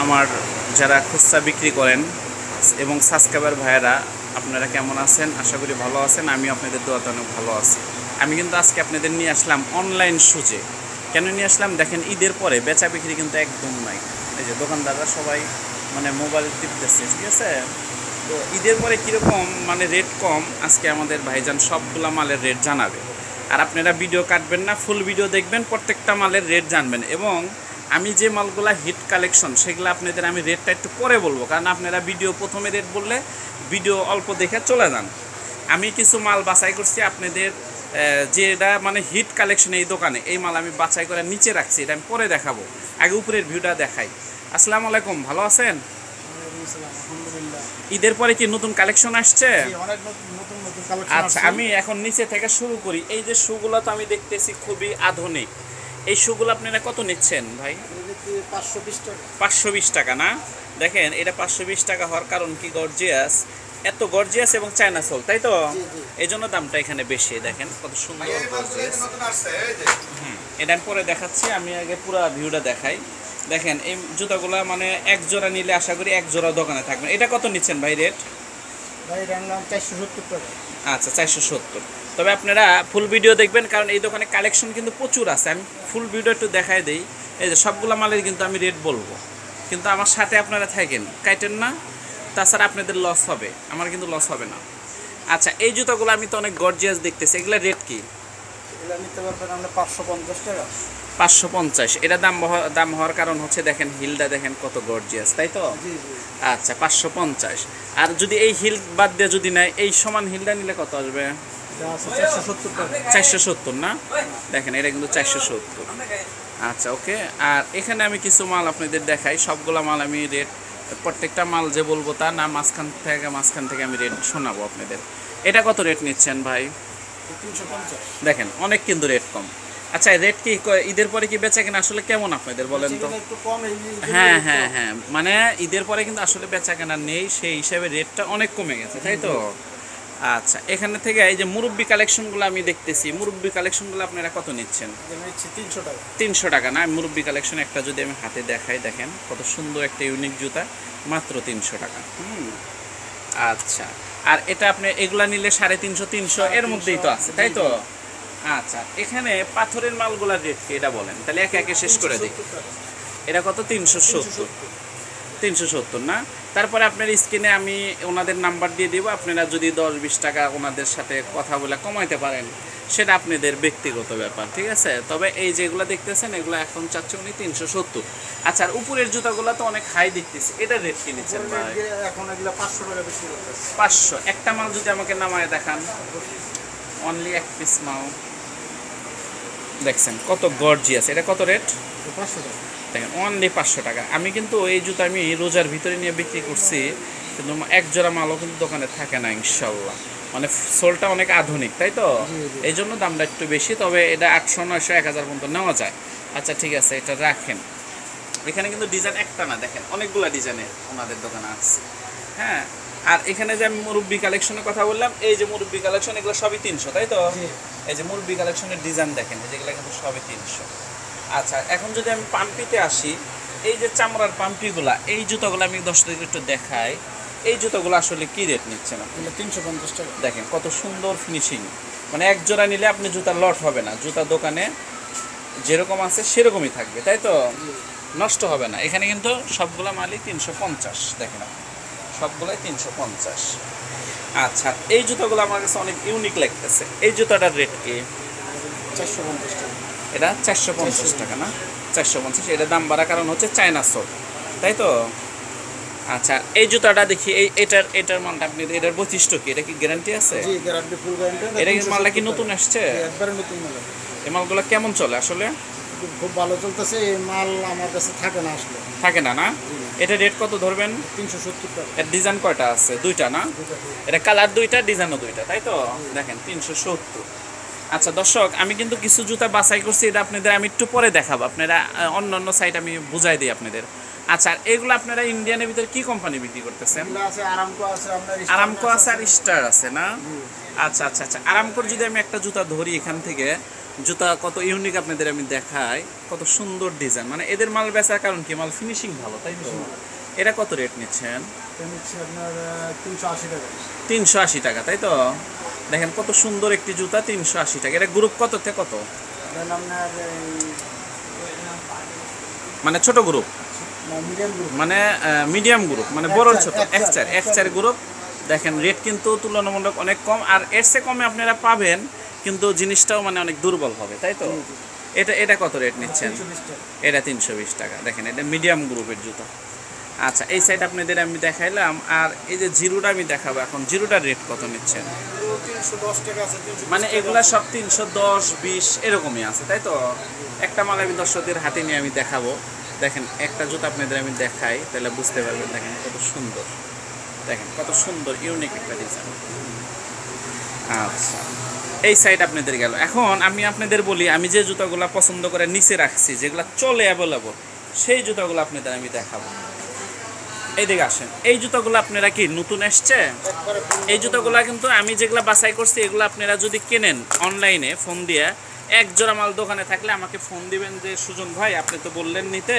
আমার যারা খুচরা বিক্রি করেন এবং সাবস্ক্রাইবার ভাইয়েরা, আপনারা কেমন আছেন? আশা করি ভালো আছেন। আমি আপনাদের দোয়াতে অনেক ভালো আছি। আমি কিন্তু আজকে আপনাদের নিয়ে আসলাম অনলাইন সুজে। কেন নিয়ে আসলাম দেখেন, ঈদের পরে বেচা বিক্রি কিন্তু একদম নাই। এই যে দোকানদাররা সবাই মানে মোবাইল টিপতেছে, ঠিক আছে? তো ঈদের পরে কীরকম মানে রেট কম, আজকে আমাদের ভাইজান সবগুলা মালের রেট জানাবে। আর আপনারা ভিডিও কাটবেন না, ফুল ভিডিও দেখবেন, প্রত্যেকটা মালের রেট জানবেন। এবং আমি যে মালগুলা হিট কালেকশন সেগুলো আপনাদের আমি রেটটা একটু পরে বলবো, কারণ আপনারা ভিডিও প্রথমে রেট বললে ভিডিও অল্প দেখে চলে যান। আমি কিছু মাল বাছাই করছি আপনাদের, যেটা মানে হিট কালেকশন এই দোকানে, এই মাল আমি বাছাই করে নিচে রাখছি, এটা আমি পরে দেখাবো। আগে উপরের ভিউটা দেখাই। আসসালামু আলাইকুম, ভালো আছেন? ঈদের পরে কি নতুন কালেকশন আসছে? আচ্ছা, আমি এখন নিচে থেকে শুরু করি। এই যে শুগুলো তো আমি দেখতেছি খুবই আধুনিক। এই শুগুলো আপনারা কত নিচ্ছেন ভাই? 520 টাকা না? দেখেন, এটা 520 টাকা হওয়ার কারণ কি, গর্জিয়াস, এত গর্জিয়াস এবং চায়না সোল, তাই তো? এই জন্য দামটা এখানে বেশি। দেখেন কত সুন্দর গর্জিয়াস। এটা আমি পরে দেখাচ্ছি, আমি আগে পুরো ভিউটা দেখাই। দেখেন এই জুতাগুলো মানে এক জোড়া নিলে আশা করি এক জোড়া দোকানে থাকবেন। এটা কত নিচ্ছেন ভাই রেট? ভাই রাখলাম 470 টাকা। আচ্ছা, 470। তবে আপনারা ফুল ভিডিও দেখবেন, কারণ এই দোকানে কালেকশন কিন্তু প্রচুর আছে। আমি ফুল ভিডিও একটু দেখাই দিই। এই যে সবগুলো মালের কিন্তু আমি রেট বলবো, কিন্তু আমার সাথে আপনারা থাকেন, কাটেন না, তাছাড়া আপনাদের লস হবে, আমার কিন্তু লস হবে না। আচ্ছা, এই জুতোগুলো আমি তো অনেক গর্জিয়াস দেখতেছি, এগুলো রেট কি? এগুলো নিতে পারবেন আমরা 550 টাকা। 550। এটা দাম হওয়ার কারণ হচ্ছে দেখেন হিলটা দেখেন কত গর্জিয়াস, তাই তো? জি জি। আচ্ছা, 550। আর যদি এই হিল বাদ দিয়ে যদি নেয়, এই সমান হিলটা নিলে কত আসবে? 470 টাকা। 470 না? দেখেন এটা কিন্তু 470। আচ্ছা, ওকে। আর এখানে আমি কিছু মাল আপনাদের দেখাই, সবগুলা মাল আমি রেট, প্রত্যেকটা মাল যে বলবো তা না, মাঝখান থেকে আমি রেট শোনাবো আপনাদের। এটা কত রেট নিচ্ছেন ভাই? 350। দেখেন অনেক কিন্তু রেট কম। আচ্ছা, রেট কি ঈদের পরে কি বেচা কেনা আসলে কেমন আপনাদের বলেন তো? একটু কম। হ্যাঁ হ্যাঁ হ্যাঁ, মানে ঈদের পরে কিন্তু আসলে বেচা কেনা নেই, সেই হিসাবে রেটটা অনেক কমে গেছে, তাই তো? আচ্ছা, এখানে থেকে এই যে মুরব্বি কালেকশনগুলো আমি দেখতেছি, মুরব্বি কালেকশনগুলো আপনারা কত নিচ্ছেন? 300 টাকা। 300 টাকা না? মুরব্বি কালেকশন একটা যদি আমি হাতে দেখাই, দেখেন কত সুন্দর একটা ইউনিক জুতা, মাত্র 300 টাকা। আচ্ছা, আর এটা আপনি এগুলা নিলে 350 300 এর মধ্যেই তো আছে, তাই তো? আচ্ছা, এখানে পাথরের মালগুলার রেট কি এটা বলেন, তাহলে একে একে শেষ করে দিই। এটা কত? 370। 370 না? তারপরে আপনার স্ক্রিনে আমি ওনাদের নাম্বার দিয়ে দেবো, আপনারা যদি 10-20 টাকা ওনাদের সাথে কথা বলে কমাইতে পারেন, সেটা আপনাদের ব্যক্তিগত ব্যাপার, ঠিক আছে? তবে এই যেগুলো দেখতেছেন এগুলো এখন চাচ্ছে উনি 370। আচ্ছা, আর উপরের জুতাগুলো তো অনেক হাই দেখতেছি, এটার রেট কি নিচ্ছেন ভাই? এখন এগুলো 500 টাকা বেশি করতেছে। 500। একটা মাল যদি আমাকে নামায় দেখান, অনলি এক পিস মাল, দেখছেন কত গর্জিয়াস। এটা কত রেট? 500 টাকা। দেখেন অনলি 500 টাকা। আমি কিন্তু এই জুতো আমি রোজার ভিতরে নিয়ে বিক্রি করছি, কিন্তু এক জোড়া মালও কিন্তু দোকানে থাকে না ইনশাল্লাহ। মানে সোলটা অনেক আধুনিক, তাই তো? এই জন্য দামটা একটু বেশি, তবে এটা 800 900 1000 পর্যন্ত নেওয়া যায়। আচ্ছা, ঠিক আছে, এটা রাখেন। এখানে কিন্তু ডিজাইন একটা না, দেখেন অনেকগুলো ডিজাইনের ওনাদের দোকানে আছে। হ্যাঁ, আর এখানে যে আমি মুরব্বি কালেকশনের কথা বললাম, এই যে মুরব্বি কালেকশন, এগুলো সবই 300, তাই তো? এই যে মুরব্বি কালেকশনের ডিজাইন দেখেন, যেগুলো কিন্তু সবই 300। আচ্ছা, এখন যদি আমি পাম্পিতে আসি, এই যে চামড়ার পাম্পিগুলা, এই জুতোগুলো আমি 10 টাকা একটু দেখাই। এই জুতোগুলো আসলে কি রেট নিচ্ছে না? 350 টাকা। দেখেন কত সুন্দর ফিনিশিং, মানে এক জোড়া নিলে আপনি জুতার লট হবে না, জুতা দোকানে যেরকম আছে সেরকমই থাকবে, তাই তো? নষ্ট হবে না। এখানে কিন্তু সবগুলা মালই 350, দেখেন আপনি সবগুলাই 350। আচ্ছা, এই জুতোগুলো আমার কাছে অনেক ইউনিক লাগতেছে। এই জুতাটার রেট কি? 450 টাকা। এটা 450 টাকা না? 450। এটা দাম বাড়ার কারণ হচ্ছে চায়না সোল, তাই তো? আচ্ছা, এই জুতাটা দেখি, এটার মালটা আপনি, এটার বৈশিষ্ট্য কি? এটা কি গ্যারান্টি আছে? জি, গ্যারান্টি, ফুল গ্যারান্টি। এটা কি মালটা কি নতুন আসছে? একবারে নতুন মাল। এই মালগুলো কেমন চলে আসলে? খুব ভালো চলতেছে। এই মাল আমার কাছে থাকে না আসলে। থাকে না না? এটা রেট কত ধরবেন? 370 টাকা। এর ডিজাইন কয়টা আছে? দুইটা না? এটা কালার দুইটা, ডিজাইনও দুইটা, তাই তো? দেখেন 370। আচ্ছা দর্শক, আমি কিন্তু কিছু জুতা বাছাই করছি, এটা আপনাদের আমি একটু পরে দেখাবো। আপনারা অন্য অন্য সাইট আমি বুঝাই দিই আপনাদের। আচ্ছা, আর এগুলো আপনারা ইন্ডিয়ানের ভিতরে কি কোম্পানি বিক্রি করতেছেন? এগুলো আছে আরামকো আছে, আপনার আরামকো আছে আর স্টার আছে না? আচ্ছা আচ্ছা আচ্ছা, আরামকোর যদি আমি একটা জুতা ধরি এখান থেকে, জুতা কত ইউনিক আপনাদের আমি দেখাই, কত সুন্দর ডিজাইন, মানে এদের মাল বেচার কারণ কি, মাল ফিনিশিং ভালো, তাই তো? এটা কত রেট নিচ্ছেন? এটা নিচ্ছে আপনার 380 টাকা। 380 টাকা, তাই তো? দেখেন কত সুন্দর একটি জুতা, 380 টাকা। এটা গ্রুপ কত থেকে কত? এটা আপনার মানে ছোট গ্রুপ, মিডিয়াম গ্রুপ, মানে মিডিয়াম গ্রুপ, মানে বড় ছোট, এক চার গ্রুপ। দেখেন রেট কিন্তু তুলনামূলক অনেক কম, আর এর চেয়ে কমে আপনারা পাবেন, কিন্তু জিনিসটাও মানে অনেক দুর্বল হবে, তাই তো? এটা কত রেট নিচ্ছেন? 320 টাকা। এটা 320 টাকা। দেখেন এটা মিডিয়াম গ্রুপের জুতা। আচ্ছা, এই সাইড আপনাদের আমি দেখাইলাম, আর এই যে জিরোটা আমি দেখাবো এখন, জিরোটার রেট কত নিচ্ছেন? 310 টাকা আছে, 320 মানে টাকা। এগুলা সব 310, 20 এরকমই আছে, তাই তো? একটা মাল আমি দর্শকদের হাতে নিয়ে আমি দেখাবো। দেখেন একটা জুতা আপনাদের আমি দেখাই, তাহলে বুঝতে পারবেন। দেখেন কত সুন্দর, দেখেন কত সুন্দর ইউনিক একটা ডিজাইন। আচ্ছা, এই সাইড আপনাদের গেল। এখন আমি আপনাদের বলি, আমি যে জুতাগুলো পছন্দ করে নিচে রাখছি, যেগুলো চলে অ্যাভেলেবল, সেই জুতাগুলো আপনাদের আমি দেখাবো। এইদিকে আসেন। এই জুতাগুলো আপনারা কি নতুন এসছে? একবারে এই জুতাগুলো কিন্তু আমি যেগুলো বাছাই করছি, এগুলো আপনারা যদি কেনেন অনলাইনে ফোন দিয়ে, এক জোড়া মাল দোকানে থাকলে আমাকে ফোন দিবেন যে সুজন ভাই আপনি তো বললেন নিতে,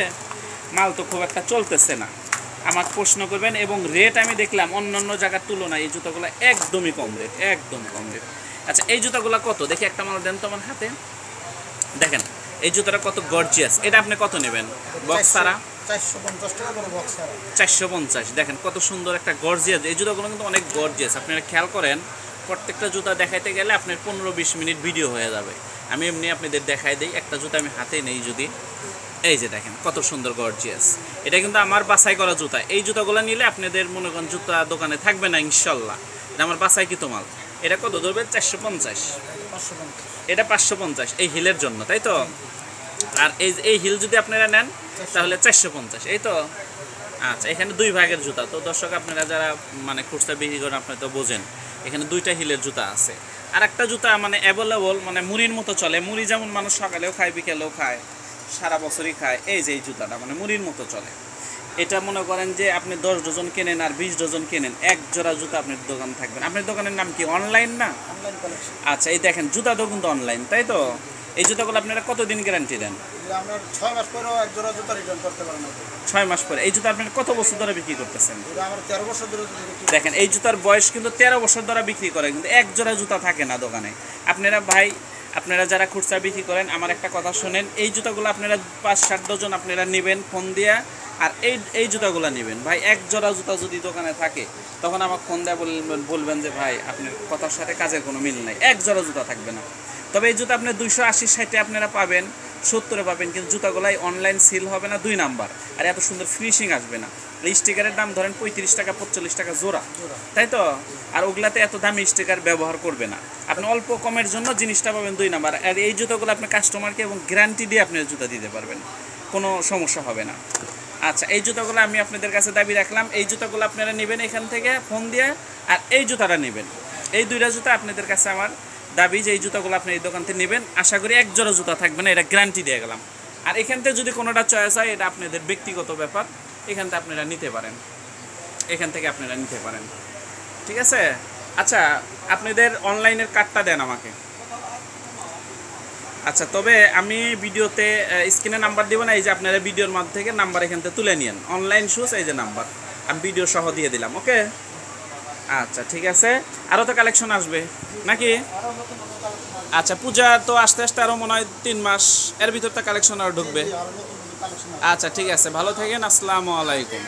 মাল তো খুব একটা চলতেছে না, আমাকে প্রশ্ন করবেন। এবং রেট আমি দেখলাম অন্যান্য জায়গার তুলনায় এই জুতাগুলো একদমই কম রেট, একদম কম রেট। আচ্ছা, এই জুতাগুলো কত দেখি, একটা মাল দেন তো আমার হাতে। দেখেন এই জুতাটা কত গর্জিয়াস। এটা আপনি কত নেবেন বক্স ছাড়া? 450 টাকা করে বক্স ছাড়া। 450। দেখেন কত সুন্দর একটা গর্জিয়াস। এই জুতাগুলো কিন্তু অনেক গর্জিয়াস, আপনারা খেয়াল করেন। প্রত্যেকটা জুতা দেখাইতে গেলে আপনার 15-20 মিনিট ভিডিও হয়ে যাবে। আমি এমনি আপনাদের দেখাই দিই। একটা জুতা আমি হাতে নেই যদি, এই যে দেখেন কত সুন্দর গর্জিয়াস। এটা কিন্তু আমার বাছাই করা জুতা। এই জুতাগুলো নিলে আপনাদের মনে করেন জুতা দোকানে থাকবে না ইনশাল্লাহ। এটা আমার বাছাই কি মাল। এটা কত ধরবে? 450। 550। এটা 550 এই হিলের জন্য, তাই তো? আর এই হিল যদি আপনারা নেন তাহলে 450, এই তো? আচ্ছা, এখানে দুই ভাগের জুতা। তো দর্শক আপনারা যারা মানে খুচরা বিক্রি করেন আপনারা তো বোঝেন, এখানে দুইটা হিলের জুতা আছে। আর একটা জুতা মানে অ্যাভেলেবল, মানে মুড়ির মতো চলে। মুড়ি যেমন মানুষ সকালেও খায়, বিকেলেও খায়, সারা বছরই খায়। এই যে এই জুতাটা মানে মুড়ির মতো চলে। এটা মনে করেন যে আপনি 10 ডজন কেনেন আর 20 ডজন কেনেন, এক জোড়া জুতা আপনার দোকান থাকবেন। আপনার দোকানের নাম কি? অনলাইন না? Online collection. আচ্ছা, এই দেখেন জুতা তো কিন্তু অনলাইন, তাই তো? এই জুতাগুলো আপনারা কতদিন গ্যারান্টি দেন? আমরা 6 মাস পরেও এক জোড়া জুতা রিটার্ন করতে পারেন। 6 মাস পরে। এই জুতা আপনারা কত বছর ধরে বিক্রি করতেছেন? এটা আমরা 13 বছর ধরে বিক্রি করি। দেখেন এই জুতার বয়স কিন্তু 13 বছর ধরে বিক্রি করে, কিন্তু এক জোড়া জুতা থাকে না দোকানে। আপনারা ভাই, আপনারা যারা খুচরা বিক্রি করেন আমার একটা কথা শুনেন, এই জুতাগুলো আপনারা 5-7 ডজন আপনারা নেবেন ফোন দিয়া, আর এই জুতাগুলো নেবেন। ভাই এক জোড়া জুতা যদি দোকানে থাকে তখন আমাকে ফোন দেয়া বলবেন যে ভাই আপনার কথার সাথে কাজের কোনো মিল নাই, এক জোড়া জুতা থাকবে না। তবে এই জুতা আপনার 280-60 আপনারা পাবেন, 70-এ পাবেন, কিন্তু জুতাগুলাই অনলাইন সেল হবে না, 2 নাম্বার। আর এত সুন্দর ফিনিশিং আসবে না। এই স্টিকারের দাম ধরেন 35 টাকা 45 টাকা জোড়া, তাই তো? আর ওগুলাতে এত দামি স্টিকার ব্যবহার করবে না। আপনি অল্প কমের জন্য জিনিসটা পাবেন 2 নাম্বার। আর এই জুতাগুলো আপনি কাস্টমারকে এবং গ্যারান্টি দিয়ে আপনার জুতা দিতে পারবেন, কোনো সমস্যা হবে না। আচ্ছা, এই জুতাগুলো আমি আপনাদের কাছে দাবি রাখলাম। এই জুতাগুলো আপনারা নেবেন এখান থেকে ফোন দিয়ে, আর এই জুতাটা নেবেন। এই দুইটা জুতা আপনাদের কাছে আমার দাবি যে এই জুতাগুলো আপনি এই দোকান থেকে নেবেন। আশা করি এক জোড়া জুতা থাকবে না, এটা গ্যারান্টি দিয়ে গেলাম। আর এখান থেকে যদি কোনোটা চয়েস হয় এটা আপনাদের ব্যক্তিগত ব্যাপার, এখান থেকে আপনারা নিতে পারেন, এখান থেকে আপনারা নিতে পারেন, ঠিক আছে? আচ্ছা, আপনাদের অনলাইনের কার্ডটা দেন আমাকে। আচ্ছা, তবে আমি ভিডিওতে স্ক্রিনে নাম্বার দিব না, এই যে আপনারা ভিডিওর মাধ্যমে থেকে নাম্বার এখান থেকে তুলে নিন। অনলাইন শুজ, এই যে নাম্বার আমি ভিডিও সহ দিয়ে দিলাম। ওকে, আচ্ছা ঠিক আছে। আরও তো কালেকশন আসবে নাকি? আচ্ছা, পূজা তো আস্তে আস্তে আরও মনে হয় 3 মাস, এর ভিতর তো কালেকশন আরও ঢুকবে। আচ্ছা ঠিক আছে, ভালো থাকেন, আসসালামু আলাইকুম।